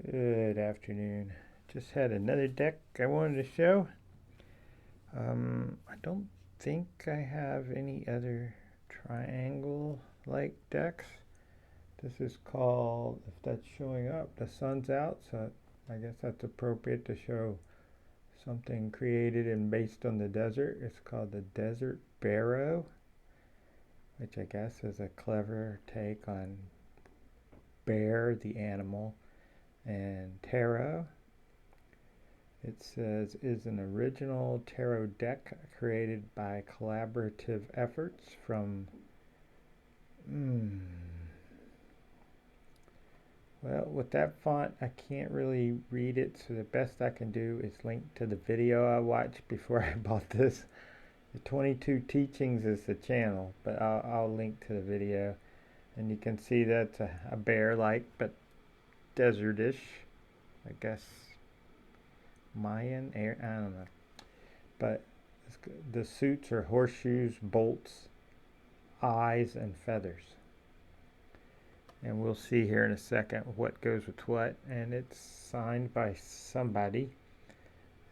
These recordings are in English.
Good afternoon. Just had another deck I wanted to show. I don't think I have any other triangle-like decks. This is called, if that's showing up, the sun's out, so I guess that's appropriate to show something created and based on the desert. It's called the Desert Bearot, which I guess is a clever take on bear, the animal, and tarot. It says, is an original tarot deck created by collaborative efforts from, hmm, well, with that font, I can't really read it, so the best I can do is link to the video I watched before I bought this. The 22 Teachings is the channel, but I'll link to the video. And you can see that's a bear-like, but desertish, I guess, Mayan air, I don't know. But the suits are horseshoes, bolts, eyes, and feathers. And we'll see here in a second what goes with what. And it's signed by somebody.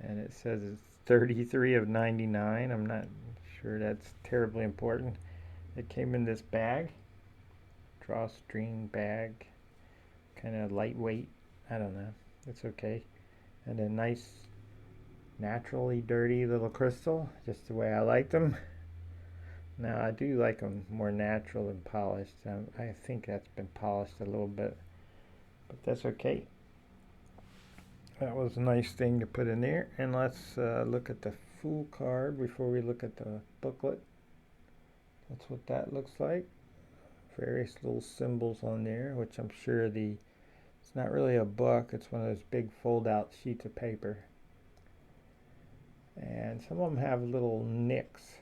And it says it's 33 of 99. I'm not sure that's terribly important. It came in this bag, drawstring bag, kind of lightweight. I don't know. It's okay. And a nice, naturally dirty little crystal, just the way I like them. Now, I do like them more natural than polished. I think that's been polished a little bit, but that's okay. That was a nice thing to put in there. And let's look at the Fool card before we look at the booklet. That's what that looks like. Various little symbols on there, which I'm sure it's not really a book. It's one of those big fold-out sheets of paper. And some of them have little nicks.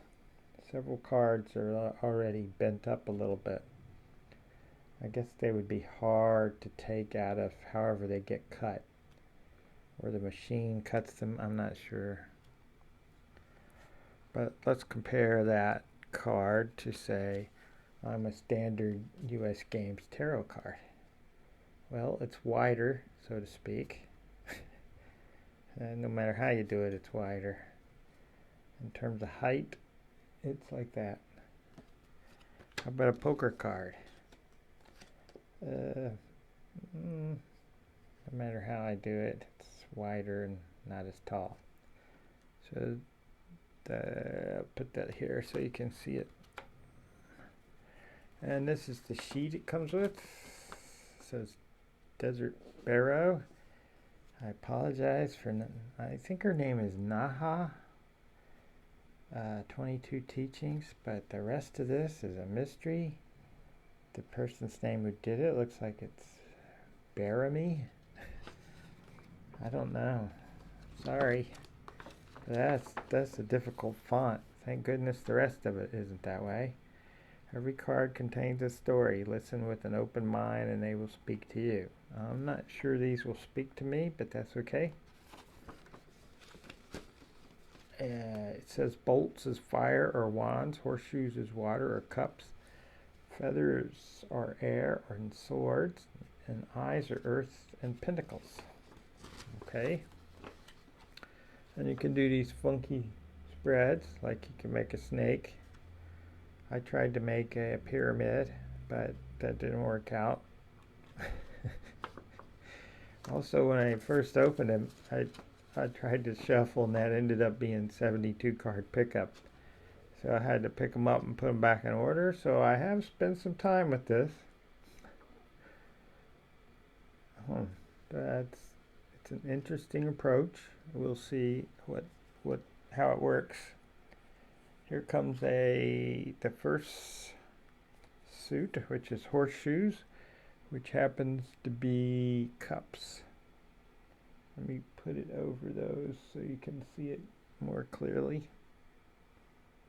Several cards are already bent up a little bit. I guess they would be hard to take out of however they get cut. Or the machine cuts them, I'm not sure. But let's compare that card to, say, I'm a standard US Games tarot card. Well, it's wider, so to speak. And no matter how you do it, it's wider. In terms of height, it's like that. How about a poker card? No matter how I do it, it's wider and not as tall. So put that here so you can see it. And this is the sheet it comes with. It says Desert Bearot. I apologize for, I think her name is Naha. 22 Teachings, but the rest of this is a mystery. The person's name who did it looks like it's Baramy. I don't know. Sorry. That's a difficult font. Thank goodness the rest of it isn't that way. Every card contains a story. Listen with an open mind and they will speak to you. I'm not sure these will speak to me, but that's okay. It says bolts is fire or wands, horseshoes is water or cups, feathers are air and swords, and eyes are earth and pentacles. Okay. And you can do these funky spreads, like you can make a snake. I tried to make a pyramid, but that didn't work out. Also, when I first opened them, I tried to shuffle, and that ended up being 72 card pickup. So I had to pick them up and put them back in order. So I have spent some time with this. It's an interesting approach. We'll see how it works. Here comes the first suit, which is horseshoes, which happens to be cups. Let me put it over those so you can see it more clearly.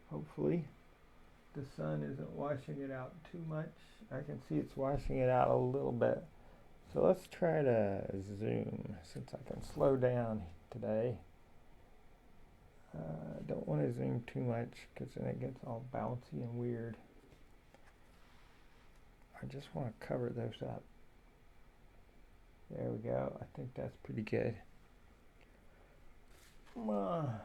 Hopefully the sun isn't washing it out too much. I can see it's washing it out a little bit. So let's try to zoom since I can slow down today. I don't want to zoom too much because then it gets all bouncy and weird. I just want to cover those up. There we go. I think that's pretty good. I'm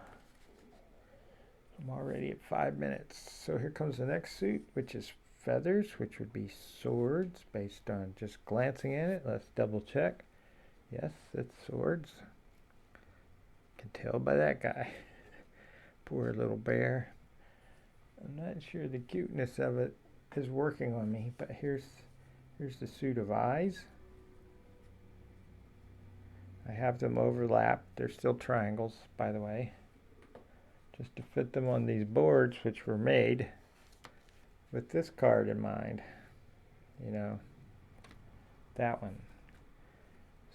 already at 5 minutes. So here comes the next suit, which is feathers, which would be swords based on just glancing at it. Let's double check. Yes, it's swords. Can tell by that guy. Poor little bear. I'm not sure the cuteness of it is working on me, but here's the suit of eyes. I have them overlapped. They're still triangles, by the way, just to fit them on these boards, which were made with this card in mind. You know, that one.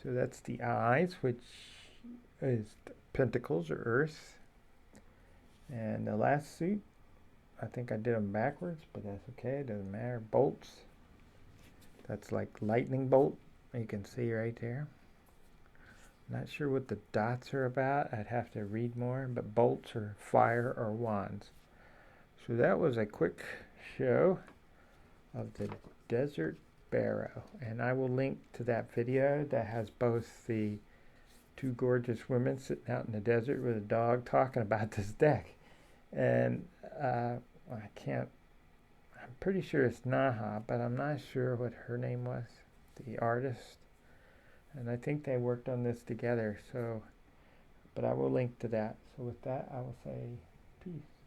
So that's the eyes, which is pentacles or earth. And the last suit, I think I did them backwards, but that's okay. It doesn't matter. Bolts. That's like lightning bolt. You can see right there. Not sure what the dots are about. I'd have to read more, but bolts or fire or wands. So that was a quick show of the Desert Bearot, and I will link to that video that has both the two gorgeous women sitting out in the desert with a dog talking about this deck. And I'm pretty sure it's Naha, but I'm not sure what her name was, the artist. And I think they worked on this together, so, but I will link to that. So with that, I will say peace.